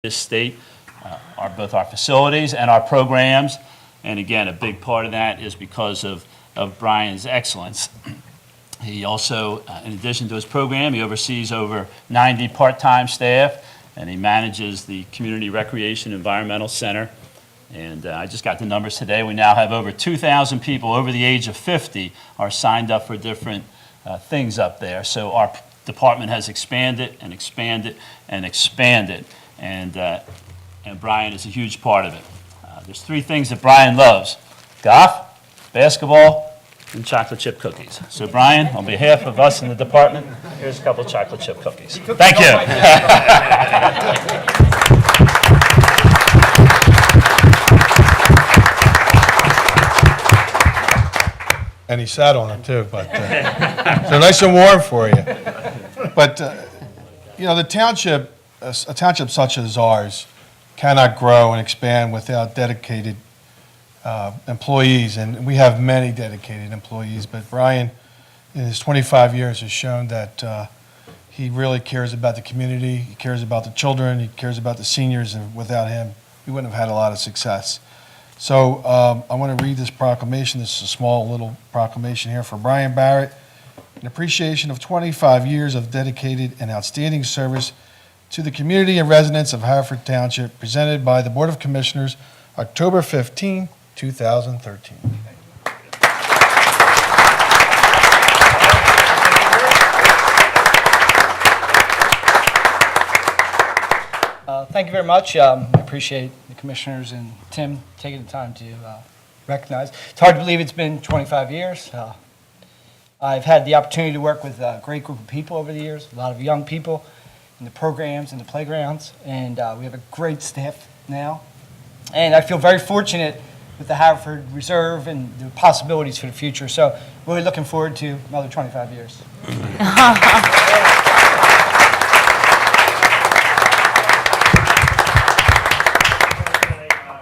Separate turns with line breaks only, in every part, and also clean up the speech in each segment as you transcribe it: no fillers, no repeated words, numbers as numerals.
this state, both our facilities and our programs. And again, a big part of that is because of Brian's excellence. He also, in addition to his program, he oversees over 90 part-time staff, and he manages the Community Recreation Environmental Center. And I just got the numbers today. We now have over 2,000 people over the age of 50 are signed up for different things up there. So our department has expanded and expanded and expanded. And Brian is a huge part of it. There's three things that Brian loves: golf, basketball, and chocolate chip cookies. So Brian, on behalf of us in the department, here's a couple of chocolate chip cookies. Thank you.
And he sat on it too, but so nice and warm for you. But you know, the township, a township such as ours, cannot grow and expand without dedicated employees, and we have many dedicated employees. But Brian, in his 25 years, has shown that he really cares about the community. He cares about the children. He cares about the seniors, and without him, we wouldn't have had a lot of success. So I want to read this proclamation. This is a small little proclamation here for Brian Barrett, in appreciation of 25 years of dedicated and outstanding service to the community and residents of Haverford Township, presented by the Board of Commissioners, October 15, 2013.
Thank you very much. I appreciate the commissioners and Tim taking the time to recognize. It's hard to believe it's been 25 years. I've had the opportunity to work with a great group of people over the years, a lot of young people in the programs and the playgrounds, and we have a great staff now. And I feel very fortunate with the Haverford Reserve and the possibilities for the future. So really looking forward to another 25 years.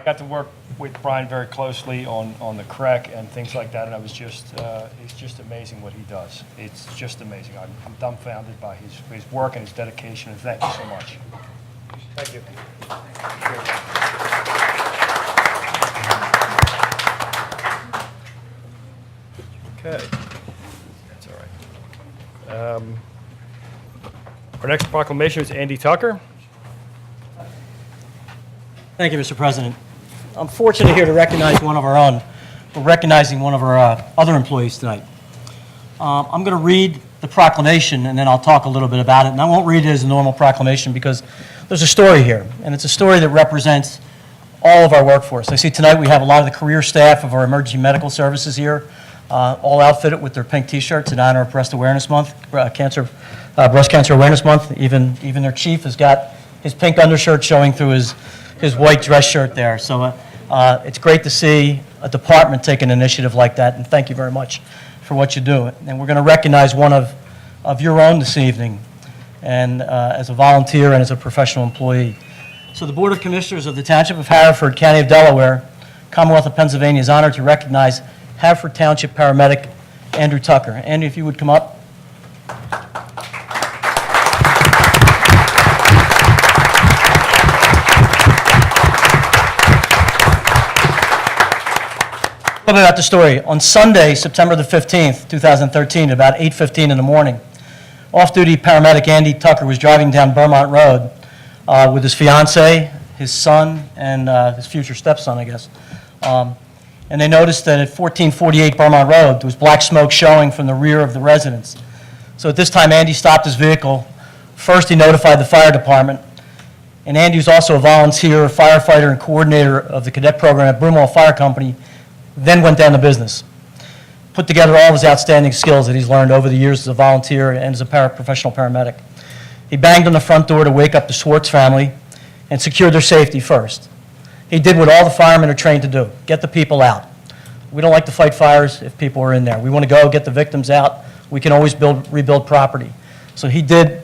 Got to work with Brian very closely on the CREC and things like that, and I was just, it's just amazing what he does. It's just amazing. I'm dumbfounded by his work and his dedication, and thank you so much. Thank you. Okay. That's all right. Our next proclamation is Andy Tucker.
Thank you, Mr. President. I'm fortunate here to recognize one of our own. We're recognizing one of our other employees tonight. I'm going to read the proclamation, and then I'll talk a little bit about it. And I won't read it as a normal proclamation because there's a story here, and it's a story that represents all of our workforce. I see tonight we have a lot of the career staff of our emergency medical services here, all outfitted with their pink T-shirts in honor of Breast Awareness Month, Breast Cancer Awareness Month. Even their chief has got his pink undershirt showing through his white dress shirt there. So it's great to see a department take an initiative like that, and thank you very much for what you do. And we're going to recognize one of your own this evening, and as a volunteer and as a professional employee. So the Board of Commissioners of the Township of Haverford, County of Delaware, Commonwealth of Pennsylvania is honored to recognize Haverford Township paramedic Andrew Tucker. Andy, if you would come up. A little bit about the story. On Sunday, September the 15th, 2013, about 8:15 in the morning, off-duty paramedic Andy Tucker was driving down Vermont Road with his fiancee, his son, and his future stepson, I guess. And they noticed that at 1448 Vermont Road, there was black smoke showing from the rear of the residence. So at this time, Andy stopped his vehicle. First, he notified the fire department. And Andy was also a volunteer, firefighter, and coordinator of the cadet program at Broomall Fire Company, then went down to business. Put together all of his outstanding skills that he's learned over the years as a volunteer and as a professional paramedic. He banged on the front door to wake up the Schwartz family and secured their safety first. He did what all the firemen are trained to do: get the people out. We don't like to fight fires if people are in there. We want to go get the victims out. We can always rebuild property. So he did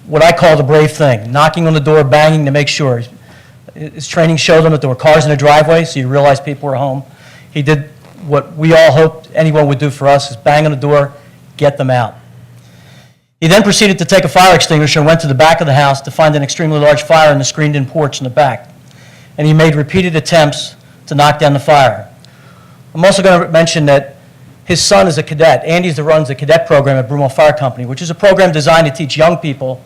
what I call the brave thing: knocking on the door, banging to make sure. His training showed him that there were cars in the driveway, so you realized people were home. He did what we all hoped anyone would do for us: is bang on the door, get them out. He then proceeded to take a fire extinguisher and went to the back of the house to find an extremely large fire in the screened-in porch in the back. And he made repeated attempts to knock down the fire. I'm also going to mention that his son is a cadet. Andy's the runs the cadet program at Broomall Fire Company, which is a program designed to teach young people,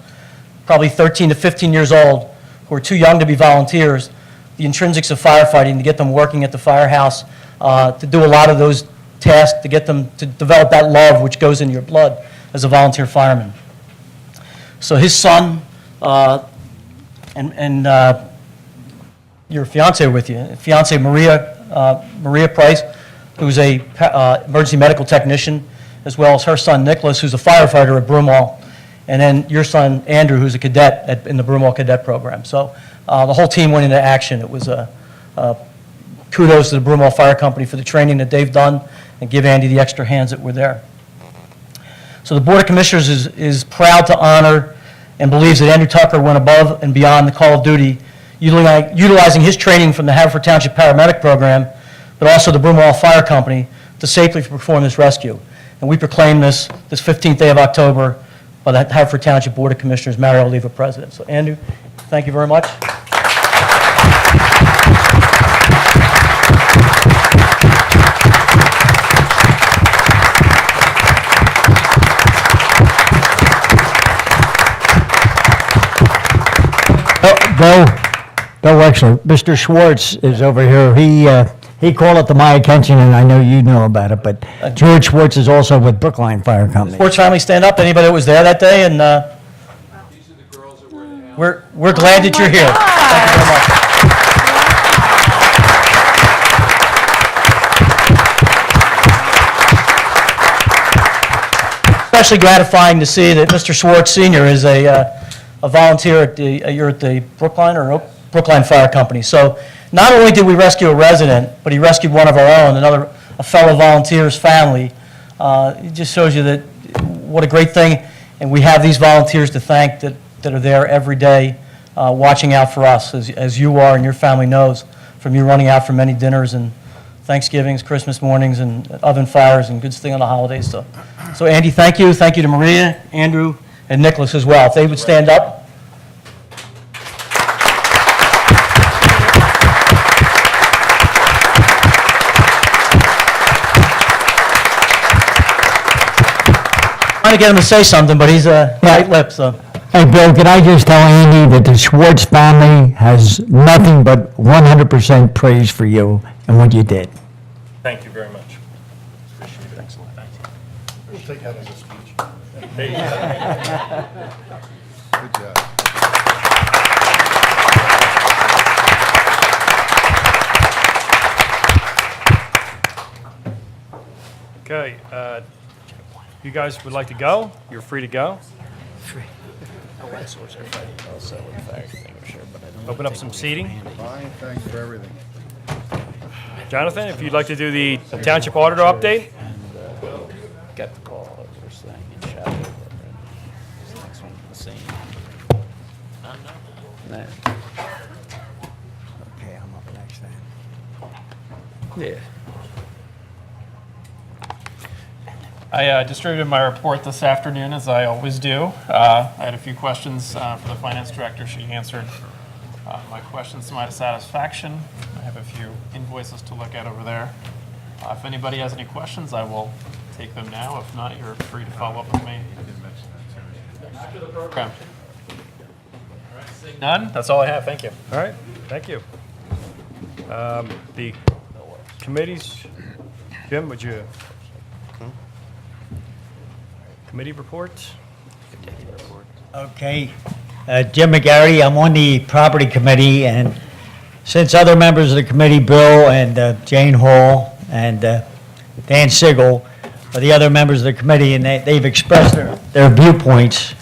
probably 13 to 15 years old, who are too young to be volunteers, the intrinsics of firefighting, to get them working at the firehouse, to do a lot of those tasks, to get them to develop that love which goes in your blood as a volunteer fireman. So his son and your fiance with you, fiance Maria Price, who's a emergency medical technician, as well as her son Nicholas, who's a firefighter at Broomall, and then your son Andrew, who's a cadet in the Broomall Cadet Program. So the whole team went into action. It was kudos to the Broomall Fire Company for the training that they've done, and give Andy the extra hands that were there. So the Board of Commissioners is proud to honor and believes that Andrew Tucker went above and beyond the call of duty, utilizing his training from the Haverford Township Paramedic Program, but also the Broomall Fire Company, to safely perform this rescue. And we proclaim this 15th day of October by the Haverford Township Board of Commissioners, Mario Oliva, President. So Andrew, thank you very much.
Bill Wexler, Mr. Schwartz is over here. He called it to my attention, and I know you know about it, but George Schwartz is also with Brookline Fire Company.
Sports family, stand up. Anybody that was there that day, and we're glad that you're here. Thank you very much. Especially gratifying to see that Mr. Schwartz Sr. is a volunteer at you're at the Brookline Fire Company. So not only did we rescue a resident, but he rescued one of our own, a fellow volunteer's family. It just shows you that what a great thing, and we have these volunteers to thank that are there every day watching out for us, as you are and your family knows, from you running out for many dinners and Thanksgivings, Christmas mornings, and oven fires, and good thing on the holidays. So Andy, thank you. Thank you to Maria, Andrew, and Nicholas as well. If they would stand up. Trying to get him to say something, but he's a tight lip, so.
Hey, Bill, can I just tell Andy that the Schwartz family has nothing but 100% praise for you and what you did?
Thank you very much.
We'll take that as a speech. Good job.
Okay, you guys would like to go? You're free to go. Open up some seating.
Fine, thanks for everything.
Jonathan, if you'd like to do the Township Auditor update.
Got the call first thing and shouted over it. This next one, the same. No.
Okay, I'm up next then.
Yeah.
I distributed my report this afternoon, as I always do. I had a few questions for the finance director. She answered my questions to my satisfaction. I have a few invoices to look at over there. If anybody has any questions, I will take them now. If not, you're free to follow up with me after the program. Seeing none, that's all I have. Thank you.
All right, thank you. The committees, Jim, would you? Committee reports?
Okay. Jim McGarry, I'm on the Property Committee, and since other members of the committee, Bill and Jane Hall and Dan Sigel, are the other members of the committee, and they've expressed their viewpoints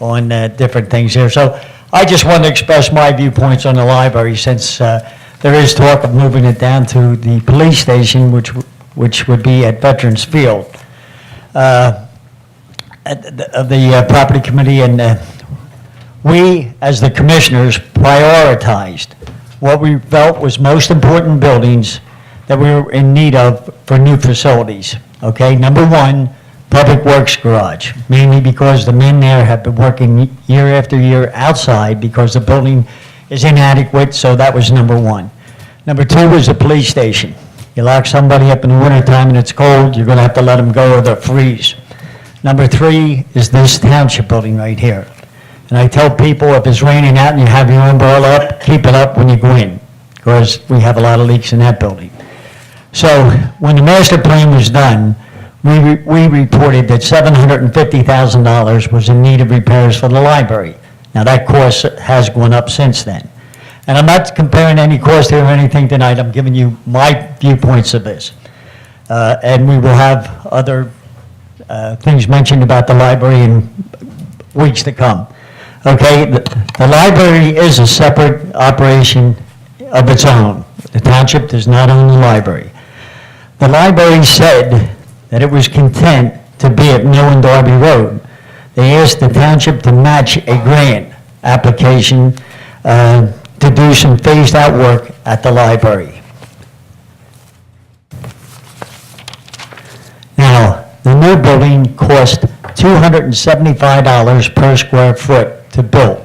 on different things here. So I just wanted to express my viewpoints on the library, since there is talk of moving it down to the police station, which would be at Veterans Field. Of the Property Committee, and we, as the commissioners, prioritized what we felt was most important buildings that we were in need of for new facilities. Okay, number one, Public Works garage, mainly because the men there have been working year after year outside because the building is inadequate, so that was number one. Number two was the police station. You lock somebody up in the wintertime and it's cold, you're gonna have to let them go or they'll freeze. Number three is this township building right here. And I tell people, if it's raining out and you have your umbrella up, keep it up when you go in, because we have a lot of leaks in that building. So when the master plan was done, we reported that $750,000 was in need of repairs for the library. Now, that cost has gone up since then. And I'm not comparing any cost here or anything tonight, I'm giving you my viewpoints of this. And we will have other things mentioned about the library in weeks to come. Okay, the library is a separate operation of its own. The township does not own the library. The library said that it was content to be at Mill and Darby Road. They asked the township to match a grant application to do some phased-out work at the library. Now, the new building cost $275 per square foot to build.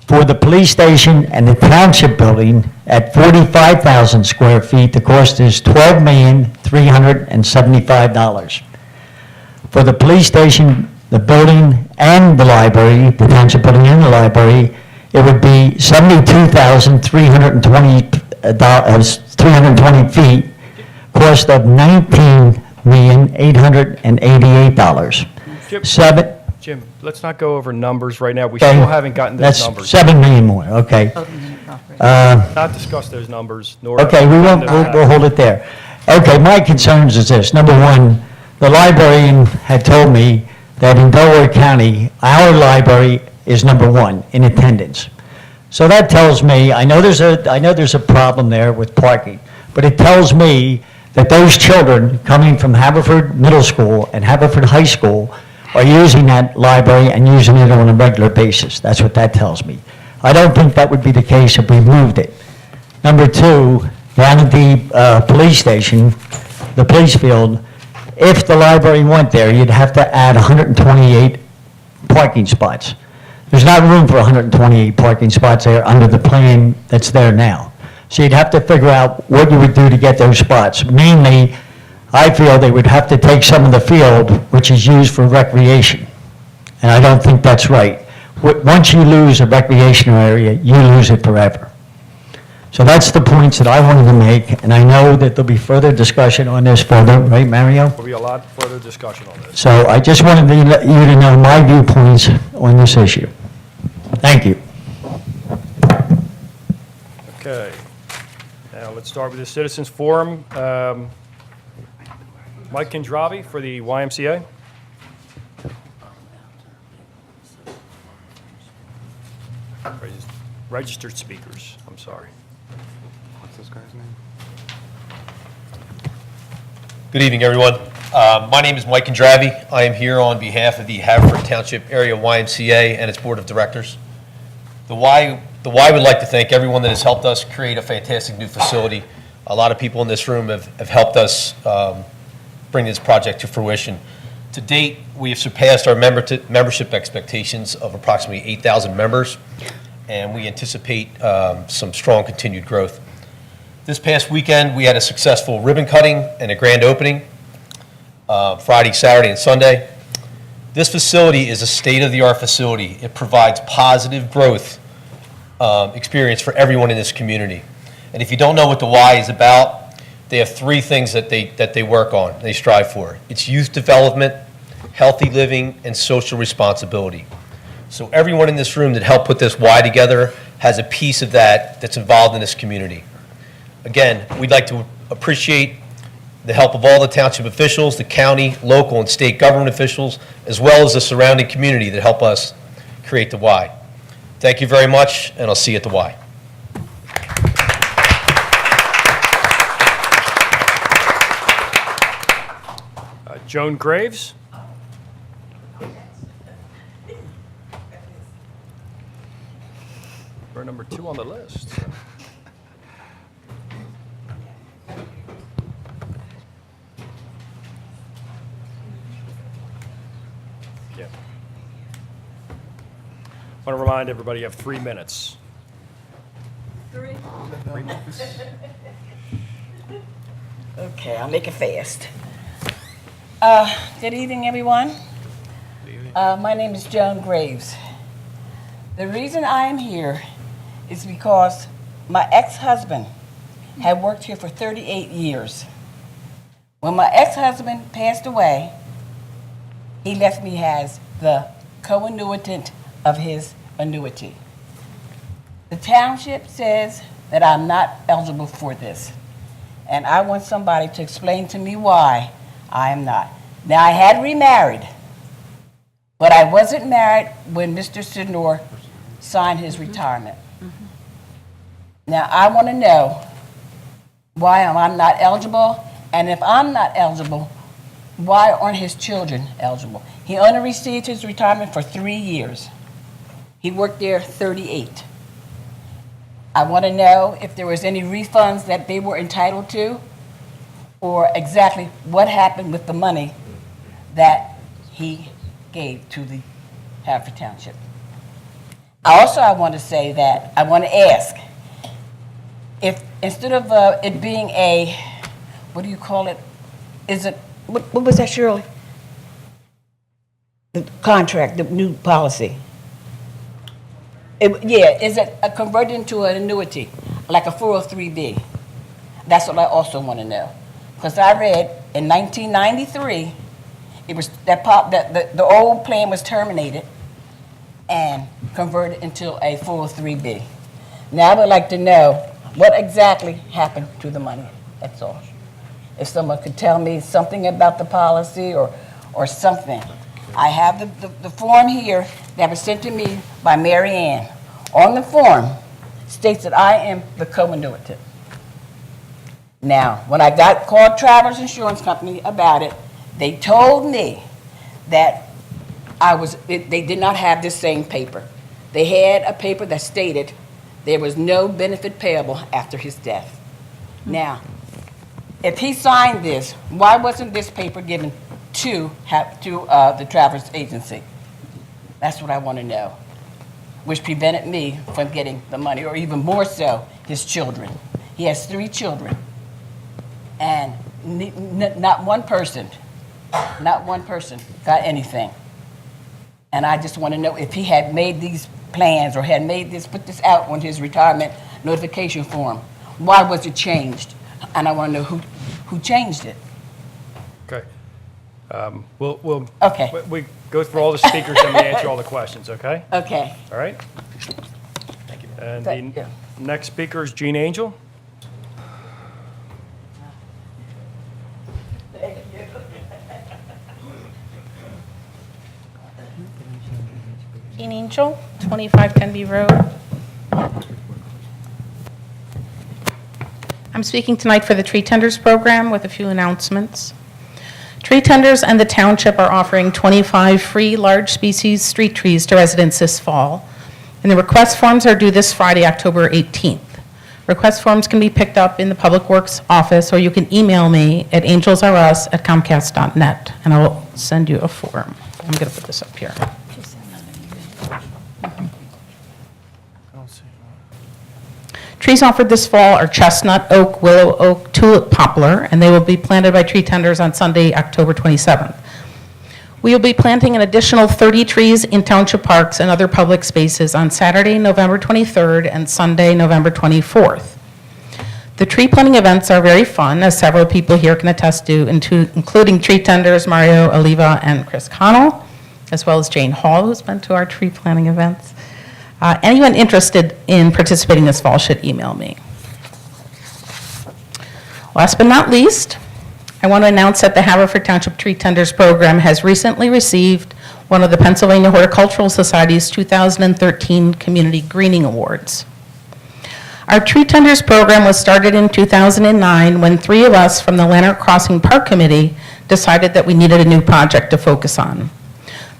For the police station and the township building at 45,000 square feet, the cost is $12,375. For the police station, the building and the library, the township building and the library, it would be 320 feet, cost of $19,888.
Jim, let's not go over numbers right now. We still haven't gotten those
That's
numbers.
7 million more, okay.
Not discuss those numbers, nor.
Okay, we'll hold it there. Okay, my concerns is this. Number one, the librarian had told me that in Delaware County, our library is number one in attendance. So that tells me, I know there's a problem there with parking, but it tells me that those children coming from Haverford Middle School and Haverford High School are using that library and using it on a regular basis. That's what that tells me. I don't think that would be the case if we moved it. Number two, down at the police station, the police field, if the library went there, you'd have to add 128 parking spots. There's not room for 128 parking spots there under the plan that's there now. So you'd have to figure out what you would do to get those spots. Mainly, I feel they would have to take some of the field, which is used for recreation. And I don't think that's right. Once you lose a recreational area, you lose it forever. So that's the points that I wanted to make, and I know that there'll be further discussion on this further, right, Mario?
There'll be a lot further discussion on this.
So I just wanted to let you to know my viewpoints on this issue. Thank you.
Okay. Now, let's start with the citizens forum. Mike Kondravi for the YMCA. Registered speakers, I'm sorry.
What's this guy's name? Good evening, everyone. My name is Mike Kondravi. I am here on behalf of the Haverford Township Area YMCA and its Board of Directors. The Y would like to thank everyone that has helped us create a fantastic new facility. A lot of people in this room have helped us bring this project to fruition. To date, we have surpassed our membership expectations of approximately 8,000 members, and we anticipate some strong continued growth. This past weekend, we had a successful ribbon cutting and a grand opening, Friday, Saturday, and Sunday. This facility is a state-of-the-art facility. It provides positive growth experience for everyone in this community. And if you don't know what the Y is about, they have three things that they work on, they strive for. It's youth development, healthy living, and social responsibility. So everyone in this room that helped put this Y together has a piece of that that's involved in this community. Again, we'd like to appreciate the help of all the township officials, the county, local, and state government officials, as well as the surrounding community that help us create the Y. Thank you very much, and I'll see you at the Y.
Joan Graves. We're number 2 on the list. want to remind everybody you have 3 minutes.
Okay, I'll make it fast. Good evening, everyone. My name is Joan Graves. The reason I am here is because my ex-husband had worked here for 38 years. When my ex-husband passed away, he left me as the co-annuitant of his annuity. The township says that I'm not eligible for this, and I want somebody to explain to me why I am not. Now, I had remarried, but I wasn't married when Mr. Sidnor signed his retirement. Now, I want to know why I'm not eligible, and if I'm not eligible, why aren't his children eligible? He only received his retirement for 3 years. He worked there 38. I want to know if there was any refunds that they were entitled to, or exactly what happened with the money that he gave to the Haverford Township. I want to say that I want to ask if instead of it being a, what do you call it? Is it, what was that, Shirley? The contract, the new policy. Is it converted into an annuity, like a 403B? That's what I also want to know. Because I read in 1993, it was the old plan was terminated and converted into a 403B. Now I would like to know what exactly happened to the money. That's all. If someone could tell me something about the policy or something. I have the form here that was sent to me by Mary Ann. On the form states that I am the co-annuitant. Now, when I called Travelers Insurance Company about it, they told me that they did not have this same paper. They had a paper that stated there was no benefit payable after his death. Now, if he signed this, why wasn't this paper given to the Travelers Agency? That's what I want to know, which prevented me from getting the money, or even more so, his children. He has 3 children, and not one person got anything. And I just want to know if he had made these plans or had put this out on his retirement notification form. Why was it changed? And I want to know who changed it.
Okay. We'll
Okay.
we go through all the speakers and we answer all the questions, okay?
Okay.
All right? Thank you. And
Thank
the
you.
next speaker is Jean Angel.
Jean Angel, 25 Tenby Road. I'm speaking tonight for the Tree Tenders Program with a few announcements. Tree Tenders and the Township are offering 25 free large species street trees to residents this fall, and the request forms are due this Friday, October 18th. Request forms can be picked up in the Public Works office, or you can email me at angelsrus@comcast.net, and I will send you a form. I'm going to put this up here. Trees offered this fall are chestnut, oak, willow oak, tulip, poplar, and they will be planted by Tree Tenders on Sunday, October 27th. We will be planting an additional 30 trees in township parks and other public spaces on Saturday, November 23rd, and Sunday, November 24th. The tree planting events are very fun, as several people here can attest to, including Tree Tenders, Mario Oliva, and Chris Connell, as well as Jane Hall, who's been to our tree planting events. Anyone interested in participating this fall should email me. Last but not least, I want to announce that the Haverford Township Tree Tenders Program has recently received one of the Pennsylvania Horticultural Society's 2013 Community Greening Awards. Our Tree Tenders program was started in 2009 when 3 of us from the Lanark Crossing Park Committee decided that we needed a new project to focus on.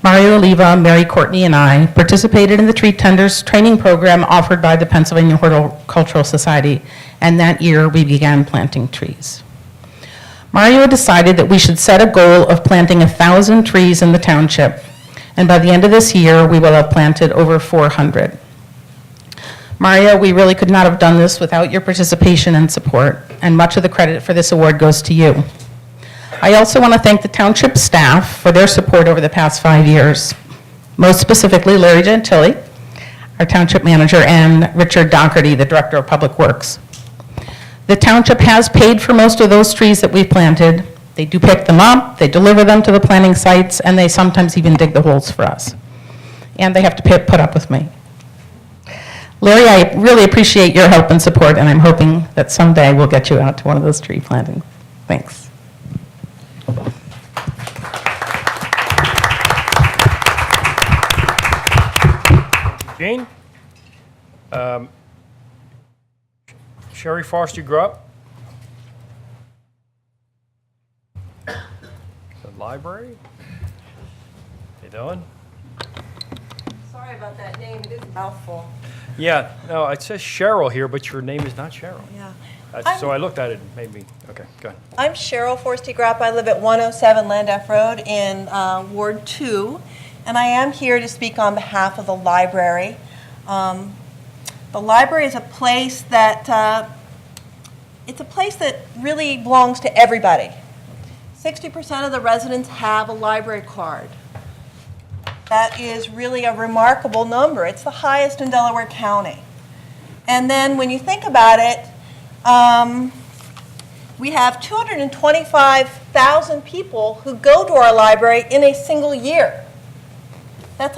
Mario Oliva, Mary Courtney, and I participated in the Tree Tenders training program offered by the Pennsylvania Horticultural Society, and that year we began planting trees. Mario decided that we should set a goal of planting 1,000 trees in the township, And by the end of this year, we will have planted over 400. Mario, we really could not have done this without your participation and support, and much of the credit for this award goes to you. I also want to thank the township staff for their support over the past 5 years, most specifically Larry Gentili, our township manager, and Richard Doherty, the director of public works. The township has paid for most of those trees that we've planted. They do pick them up, they deliver them to the planting sites, and they sometimes even dig the holes for us. And they have to put up with me. Larry, I really appreciate your help and support, and I'm hoping that someday we'll get you out to one of those tree plantings. Thanks.
Jane? Sherry Forrest, you grew up? The library? How you doing?
Sorry about that name, it is a mouthful.
Yeah, no, it says Cheryl here, but your name is not Cheryl.
Yeah.
So I looked at it and made me, okay, go ahead.
I'm Cheryl Forsty Grapp. I live at 107 Landaff Road in Ward 2, and I am here to speak on behalf of the library. The library is a place that, it's a place that really belongs to everybody. 60% of the residents have a library card. That is really a remarkable number. It's the highest in Delaware County. And then when you think about it, we have 225,000 people who go to our library in a single year. That's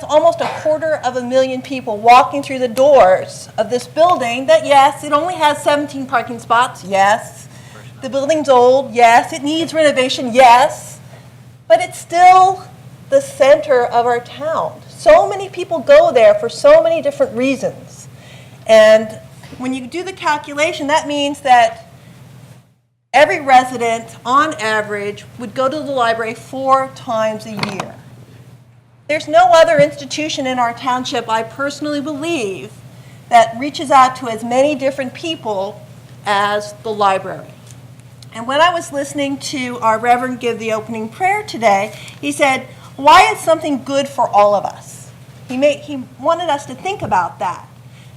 almost 250,000 people walking through the doors of this building that, yes, it only has 17 parking spots, yes. The building's old, yes. It needs renovation, yes. But it's still the center of our town. So many people go there for so many different reasons. And when you do the calculation, that means that every resident, on average, would go to the library 4 times a year. There's no other institution in our township, I personally believe, that reaches out to as many different people as the library. And when I was listening to our Reverend give the opening prayer today, he said, why is something good for all of us? He wanted us to think about that.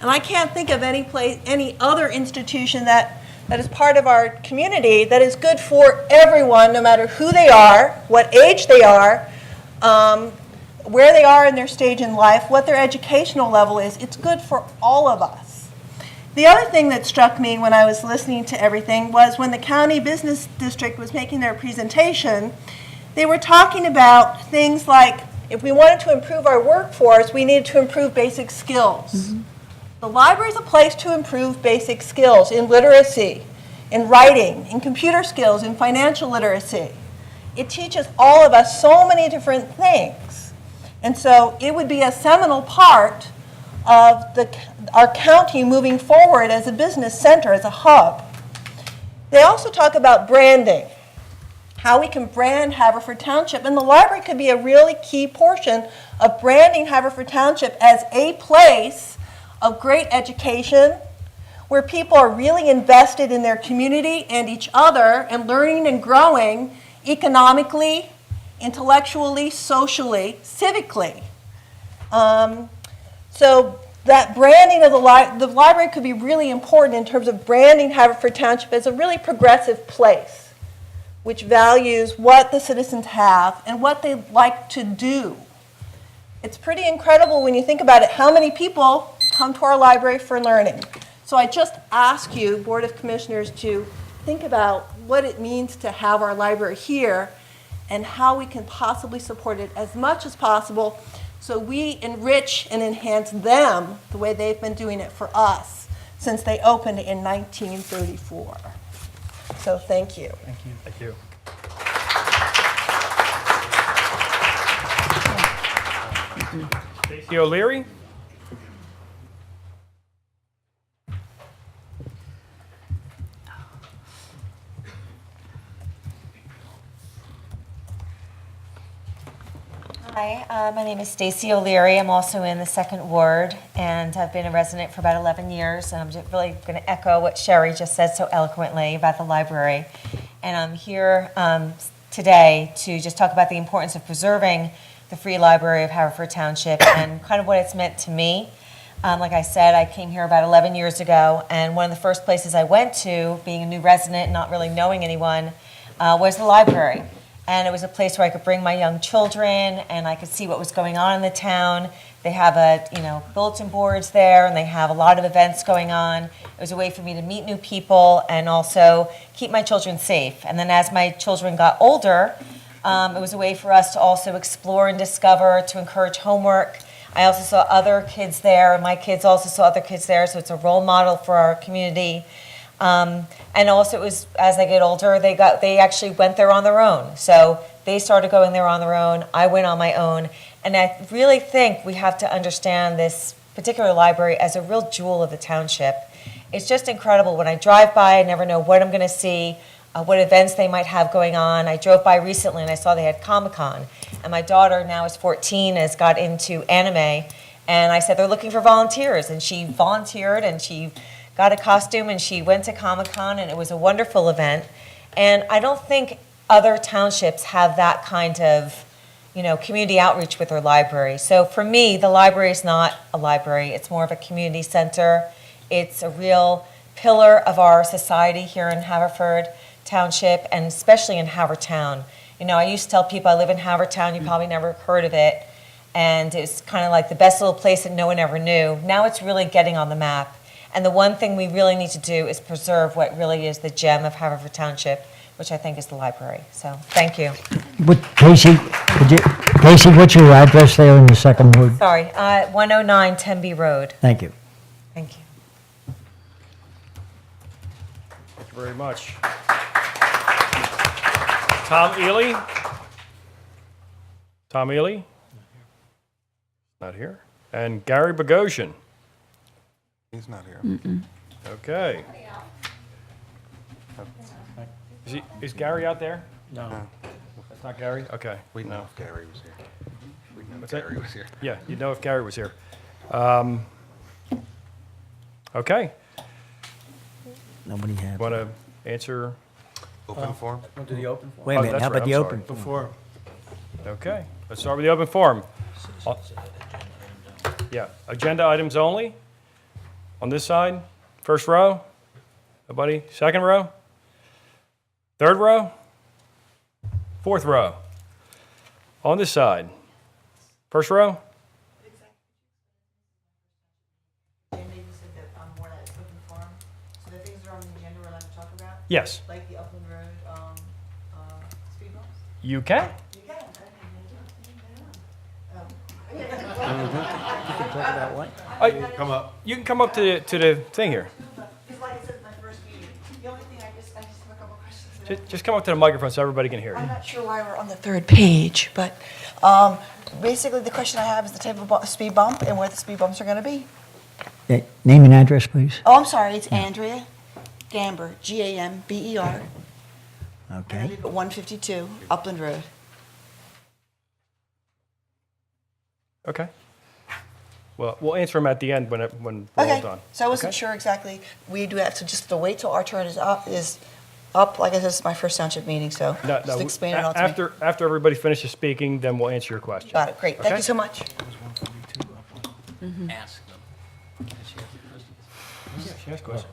And I can't think of any other institution that is part of our community that is good for everyone, no matter who they are, what age they are, where they are in their stage in life, what their educational level is. It's good for all of us. The other thing that struck me when I was listening to everything was when the county business district was making their presentation, they were talking about things like if we wanted to improve our workforce, we needed to improve basic skills. Mm-hmm. The library is a place to improve basic skills in literacy, in writing, in computer skills, in financial literacy. It teaches all of us so many different things. And so it would be a seminal part of our county moving forward as a business center, as a hub. They also talk about branding, how we can brand Haverford Township, and the library could be a really key portion of branding Haverford Township as a place of great education, where people are really invested in their community and each other and learning and growing economically, intellectually, socially, civically. So that branding of the library could be really important in terms of branding Haverford Township as a really progressive place, which values what the citizens have and what they like to do. It's pretty incredible when you think about it, how many people come to our library for learning. So I just ask you, Board of Commissioners, to think about what it means to have our library here and how we can possibly support it as much as possible so we enrich and enhance them the way they've been doing it for us since they opened in 1934. So thank you.
Thank you. Thank you. Stacey O'Leary?
Hi, my name is Stacey O'Leary. I'm also in the Second Ward, and I've been a resident for about 11 years. And I'm just really going to echo what Sherry just said so eloquently about the library. And I'm here today to just talk about the importance of preserving the Free Library of Haverford Township and kind of what it's meant to me. Like I said, I came here about 11 years ago, and one of the first places I went to, being a new resident, not really knowing anyone, was the library. And it was a place where I could bring my young children, and I could see what was going on in the town. They have bulletin boards there, and they have a lot of events going on. It was a way for me to meet new people and also keep my children safe. And then as my children got older, it was a way for us to also explore and discover, to encourage homework. I also saw other kids there, and my kids also saw other kids there, so it's a role model for our community. And also, it was, as they get older, they actually went there on their own. So they started going there on their own. I went on my own. And I really think we have to understand this particular library as a real jewel of the township. It's just incredible. When I drive by, I never know what I'm going to see, what events they might have going on. I drove by recently and I saw they had Comic-Con. And my daughter now is 14, has got into anime. And I said, they're looking for volunteers. And she volunteered and she got a costume and she went to Comic-Con, and it was a wonderful event. And I don't think other townships have that kind of community outreach with their library. So for me, the library is not a library. It's more of a community center. It's a real pillar of our society here in Haverford Township, and especially in Havertown. I used to tell people I live in Havertown. You probably never heard of it. And it's kind of like the best little place that no one ever knew. Now it's really getting on the map. And the one thing we really need to do is preserve what really is the gem of Haverford Township, which I think is the library. So, thank you.
Casey, what's your address there in the second ward?
Sorry, 109 Tenby Road.
Thank you.
Thank you.
Thank you very much. Tom Ely? Tom Ely? Not here. And Gary Bogosian?
He's not here.
Okay. Is Gary out there?
No.
That's not Gary? Okay.
We know if Gary was here. We know if
What's that?
Gary was here.
Yeah, you'd know if Gary was here. Okay.
Nobody had.
Want to answer?
Open forum?
Wait a
Oh,
minute,
that's
how
right,
about the
I'm
open?
sorry.
Before.
Okay, let's start with the open forum. Yeah, agenda items only. On this side, first row. Nobody? Second row? Third row? Fourth row? On this side. First row? Yes.
Like the Upland Road speed bumps?
You can.
You can.
Come up.
You can come up to the thing here.
Because like I said, my first meeting, the only thing I just have a couple questions.
Just come up to the microphone so everybody can hear
I'm
you.
not sure why we're on the third page, but basically the question I have is the type of speed bump and where the speed bumps are going to be.
Name and address, please.
Oh, I'm sorry, it's Andrea Gamber, Gamber. I
Okay.
live at 152 Upland Road.
Okay. Well, we'll answer them at the end when we're all
Okay,
done.
so I wasn't
Okay?
sure exactly. We do have to just to wait till our turn is up. Like I said, it's my first township meeting, so
No,
just explain it all to me.
after everybody finishes speaking, then we'll answer your question.
Got it, great. Thank
Okay?
you so much.
Yes, go ahead.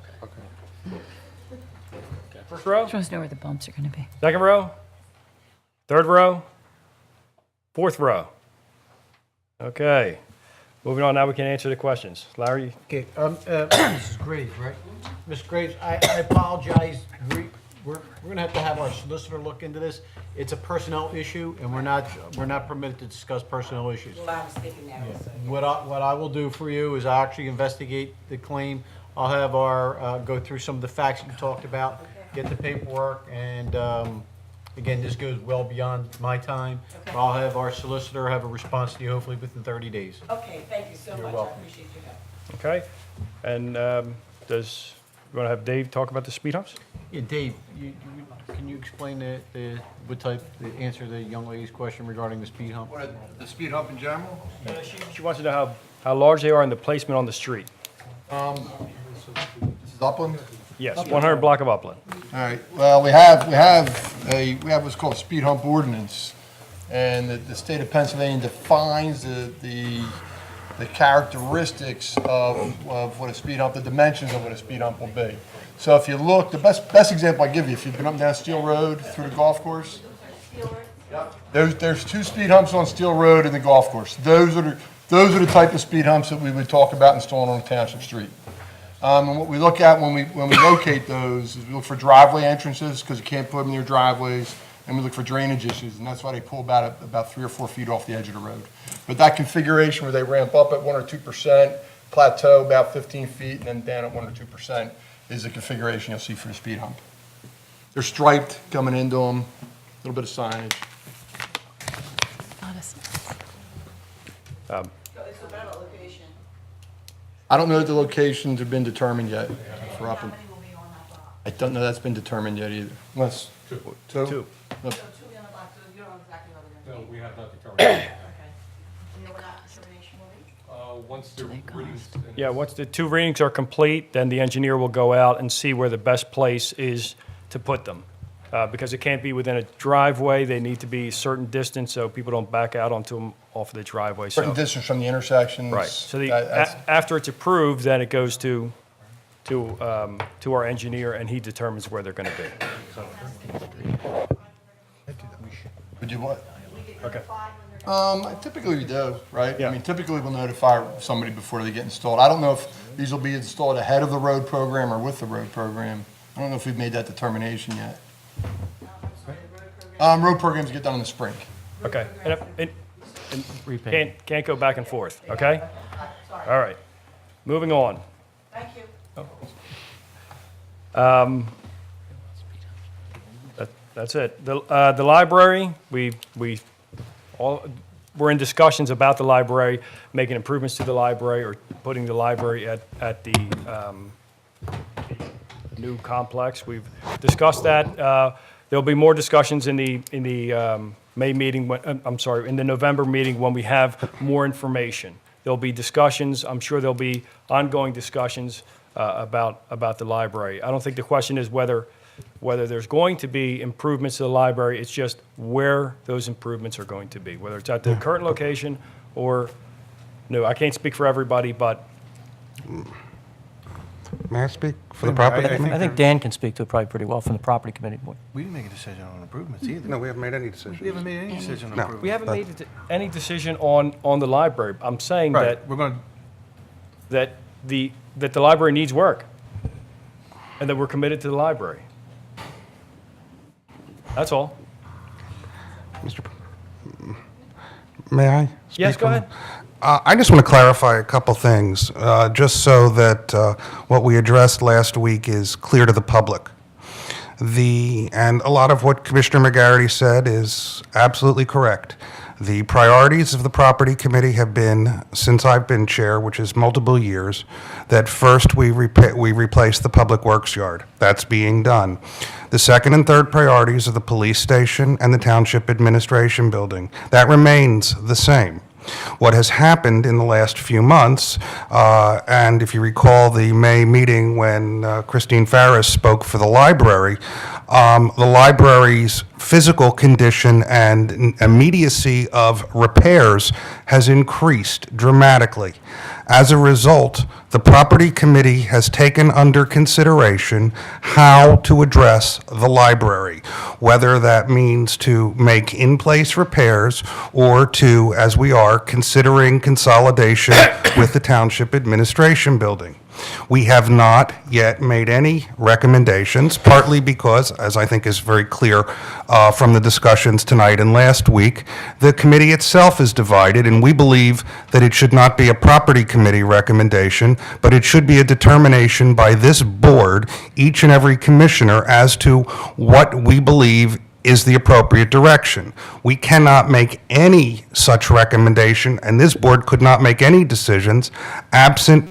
First row,
Just wants to know where the bumps are going to be.
second row, third row, fourth row. Okay. Moving on, now we can answer the questions. Larry?
Okay, Mrs. Graves, right? Ms. Graves, I apologize. We're going to have our solicitor look into this. It's a personnel issue, and we're not permitted to discuss personnel issues.
Well, I was thinking that was.
What I will do for you is I'll actually investigate the claim. I'll have go through some of the facts you talked about, get the paperwork, and again, this goes well beyond my time.
Okay.
But I'll have our solicitor have a response to you hopefully within 30 days.
Okay, thank you so
You're
much.
welcome.
I appreciate your help.
Okay. And you want to have Dave talk about the speed humps?
Yeah, Dave, can you explain the answer to the young lady's question regarding the speed hump?
The speed hump in general?
She wants to know how large they are and the placement on the street.
This is Upland?
Yes, 100 block of Upland.
All right, well, we have what's called a speed hump ordinance. And the state of Pennsylvania defines the characteristics of what a speed hump, the dimensions of what a speed hump will be. So if you look, the best example I give you, if you've been up and down Steel Road through the golf course, there's 2 speed humps on Steel Road and the golf course. Those are the type of speed humps that we would talk about installing on a township street. And what we look at when we locate those is we look for driveway entrances because you can't put them near driveways, and we look for drainage issues, and that's why they pull about 3 or 4 feet off the edge of the road. But that configuration where they ramp up at 1 or 2%, plateau about 15 feet, and then down at 1 or 2% is the configuration you'll see for the speed hump. They're striped coming into them, a little bit of signage. I don't know that the locations have been determined yet for up and. I don't know that's been determined yet either, unless. Two. No.
No, we have not determined. Once the readings.
Yeah, once the 2 readings are complete, then the engineer will go out and see where the best place is to put them. Because it can't be within a driveway, they need to be a certain distance so people don't back out onto them off of the driveway.
Certain distance from the intersections.
Right, so
That's-
after it's approved, then it goes to our engineer, and he determines where they're gonna be.
We do what?
Okay.
Typically we do, right?
Yeah.
I mean, typically we'll notify somebody before they get installed. I don't know if these will be installed ahead of the road program or with the road program. I don't know if we've made that determination yet. Road programs get done in the spring.
Okay, and can't go back and forth, okay? All right, moving on.
Thank you.
That's it. The library, we're in discussions about the library, making improvements to the library or putting the library at the new complex. We've discussed that. There'll be more discussions in the May meeting, in the November meeting when we have more information. There'll be discussions, I'm sure there'll be ongoing discussions about the library. I don't think the question is whether there's going to be improvements to the library, it's just where those improvements are going to be, whether it's at the current location or, no, I can't speak for everybody, but.
May I speak for the property committee?
I think Dan can speak to it probably pretty well from the property committee.
We didn't make a decision on improvements either.
No, we haven't made any decisions.
We haven't made any decision on
No.
improvements.
We haven't made any decision on the library. I'm saying that,
Right, we're going to,
that the library needs work and that we're committed to the library. That's all.
May I?
Yes,
speak
go
on
ahead.
I just want to clarify a couple things, just so that what we addressed last week is clear to the public. And a lot of what Commissioner McGarity said is absolutely correct. The priorities of the property committee have been, since I've been chair, which is multiple years, that first we replace the public works yard. That's being done. The second and third priorities are the police station and the township administration building. That remains the same. What has happened in the last few months, and if you recall the May meeting when Christine Farris spoke for the library's physical condition and immediacy of repairs has increased dramatically. As a result, the property committee has taken under consideration how to address the library, whether that means to make in-place repairs or to, as we are, considering consolidation with the township administration building. We have not yet made any recommendations, partly because, as I think is very clear from the discussions tonight and last week, the committee itself is divided, and we believe that it should not be a property committee recommendation, but it should be a determination by this board, each and every commissioner, as to what we believe is the appropriate direction. We cannot make any such recommendation, and this board could not make any decisions absent